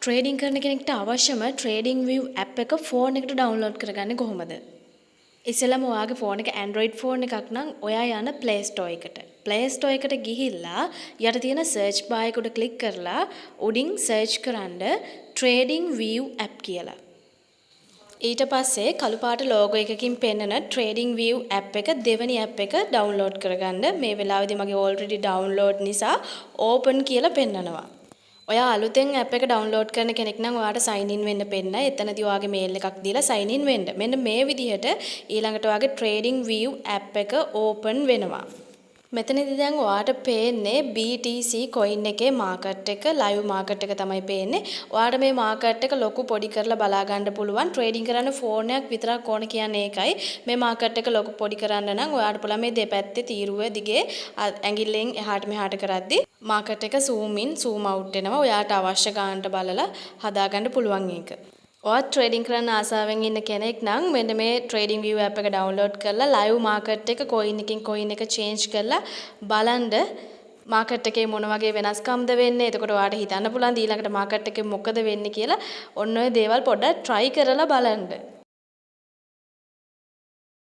Trading කරන කෙනෙක්ට අවශ්‍යම trading view app එක ෆෝන් එකට ඩවුන්ලෝඩ් කරගන්නේ කොහොමද? ඉස්සෙල්ලාම ඔයාගේ ෆෝන් එක Android ෆෝන් එකක් නම් ඔයා යන Play Store එකට. Play Store එකට ගිහිල්ලා යට තියෙන search bar එක උඩ ක්ලික් කරලා උඩින් search කරන්න ට්‍රේඩින් view app කියලා. ඊට පස්සේ කළු පාට logo එකකින් පෙන්නන ට්‍රේඩින් view app එක දෙවෙනි app එක ඩවුන්ලෝඩ් කරගන්න. මේ වෙලාවේදී මගේ already download නිසා open කියලා පෙන්නනවා. ඔයා අලුතෙන් app එක download කරන කෙනෙක් නම් ඔයාට sign in වෙන්න පෙන්නයි. එතනදී ඔයාගේ mail එකක් දීලා sign in වෙන්න. මෙන්න මේ විදිහට ඊළඟට ඔයාගේ trading view app එක open වෙනවා. මෙතනදී දැන් ඔයාට පේන්නේ BTC coin එකේ market එක live market එක තමයි පේන්නේ. ඔයාට මේ market එක ලොකු පොඩි කරලා බලා ගන්න පුළුවන්. trading කරන්න ෆෝන් එකක් විතරක් ඕන කියන්නේ ඒකයි. මේ market එක ලොකු පොඩි කරන්න නම් ඔයාට පුළුවන් මේ දෙපැත්තේ තීරුව දිගේ ඇඟිල්ලෙන් එහාට මෙහාට කරද්දී market එක zoom in zoom out වෙනවා. ඔයාට අවශ්‍ය ගන්නට බලලා හදාගන්න පුළුවන් ඒක. ඔයත් ට්‍රේඩින් කරන්න ආසාවෙන් ඉන්න කෙනෙක් නම් මෙන්න මේ ට්‍රේඩින් view app එක download කරලා live market එක coin එකකින් coin එක change කරලා බලන්න market එකේ මොන වගේ වෙනස්කම්ද වෙන්නේ. එතකොට ඔයාට හිතන්න පුළුවන් ඊළඟට market එකේ මොකද වෙන්නේ කියලා. ඔන්න ඔය දේවල් පොඩ්ඩක් try කරලා බලන්න.